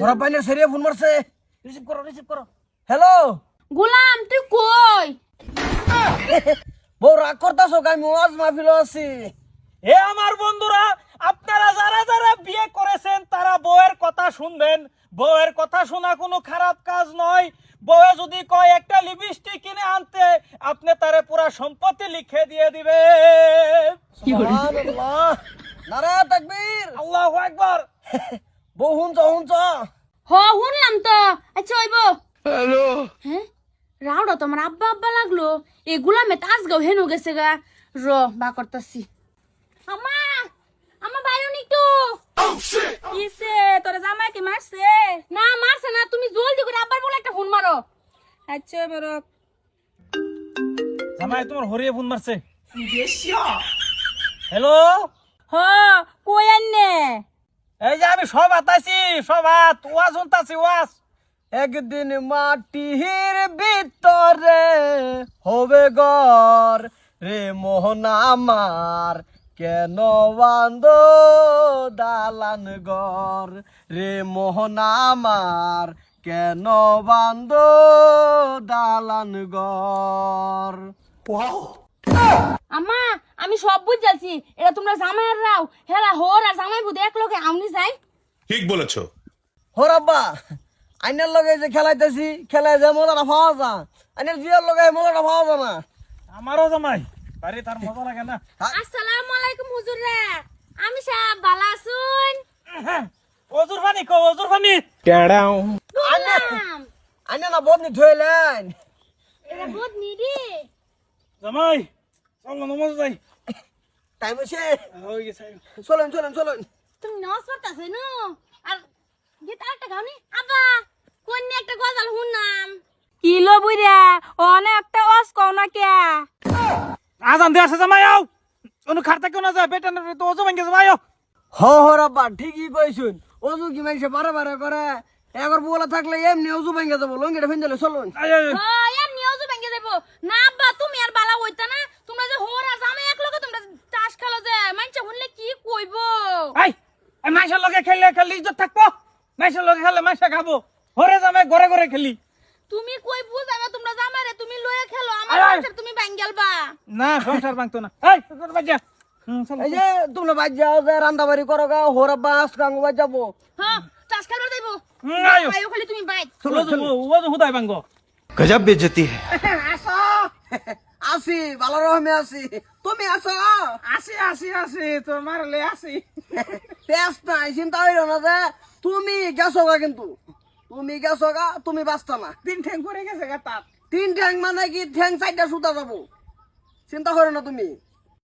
তোরা বাইনের সেরিয়া ফোন মারছে, রিসিভ করো। হ্যালো গোলাম তুই কই? বউ রাগ করতাছো? আমি ওয়াজ মাহফিলে আছি। এ আমার বন্ধুরা, আপনারা যারা যারা বিয়ে করেছেন তারা বউয়ের কথা শুনবেন। বউয়ের কথা শোনা কোনো খারাপ কাজ নয়। বউয়ে যদি কয় একটা লিপস্টিক কিনে আনতে, আপনি তারে পুরা সম্পত্তি লিখে দিয়ে দিবে। সুবহানাল্লাহ, নারে তাকবীর, আল্লাহু আকবার। বউ হুনছ শুনলাম তো। আচ্ছা হইব। হ্যালো হ্যাঁ, রাউডা তো আমার আব্বা আব্বা লাগলো। এই গোলামে তাজ গাও হেনু গেছে গা। র বা করতাছি। আমা আমা বাইরন একটু। কিসে তোর জামাই কি মারছে? না মারছে না, তুমি জলদি করে আব্বার বলে একটা ফোন মারো। আচ্ছা বড় জামাই তোমার হরিয়ে ফোন মারছে। হ্যালো, হ কই আননে? এই যে আমি সব আতাইছি, সব হাত ওয়াজ শুনতাছি ওয়াজ। একদিন মাটির ভিতরে হবে ঘর রে মোহন আমার, কেন বান্ধ দালান ঘর রে মোহন আমার, কেন বান্ধ দালান ঘর। আমা আমি সব বুঝালছি, এটা তোমরা জামাইয়ের রাও হেলা হোর আর জামাই বুধ এক লোকে আমনি যাই। ঠিক বলেছো। হরাব্বা, আইনের লগে যে খেলাইতেছি, খেলায় যে মজাটা পাওয়া যা, আইনের বিয়ের লগে মজাটা পাওয়া যা না। আমারও জামাই বাড়ি, তার মজা লাগে না। আসসালামু আলাইকুম হুজুররা, আমি সাহেব ভালো আছুন? ওজুর পানি কো, ওজুর পানি। গোলাম আইনে না বদনি ধুইলেন। এটা বহুত নিদি। জামাই চল না, নমাজ যাই। টাইম হয়েছে, হয়ে গেছে। চলেন। তুমি নামাজ পড়তাছ না? আর গীত আরেকটা গাওনি আব্বা, কোন নিয়ে একটা গজাল শুনলাম। কিলো বুইরা অনেক একটা ওয়াজ কও না কে? আজান দিয়ে আসে জামাই আও। অনু খারতা কেউ না যায়, বেটানের তো ওজু ভেঙে জামাই আও। হরাব্বা ঠিকই কইছুন। অজু কি মানুষে বারে করে, একবার বলা থাকলে এমনি অজু ভেঙে যাবো। লঙ্গিটা ফেঞ্জলে চলুন। এমনি অজু ভেঙে যাবো না আব্বা, তুমি আর বালা হইতা না। তোমরা যে হোর আর জামাই এক লগে তোমরা তাস খেলো যে, মানছে শুনলে কি কইবো? এই মাইশের লগে খেললে খেললে ইজ্জত থাকবো। মাইশের লগে খেললে মাইশা খাবো। হরে জামাই ঘরে ঘরে খেলি। তুমি কই বুঝাবে তোমরা জামাইরে, তুমি লয়ে খেলো, আমার আয়, আয়। সংসার তুমি ভাঙ্গালবা। না সংসার ভাঙতো না। এই তোর বাজা। এই যে তোমরা বাজ যাও যে রান্না বাড়ি করো গা, হরাব্বা আজকাঙ্গ বাজ যাবো। হ্যাঁ তাস খেলবার যাইবো। আয়ো আয়ো খালি তুমি বাইক। ওজু হুদাই ভাঙবো। गजब बेइज्जती है। আসো। আসি, ভালো রহমে আসি। তুমি আসো। আসি তোর মারলে আসি। পেঁয়াজ নাই, চিন্তা হইল না যে তুমি গেছো গা, কিন্তু তুমি গেছো গা, তুমি বাঁচতা না। তিন ঠ্যাং পড়ে গেছে গা তার। 3 ঠ্যাং মানে কি, ঠ্যাং 4টা সুতা যাবো। চিন্তা করো না তুমি।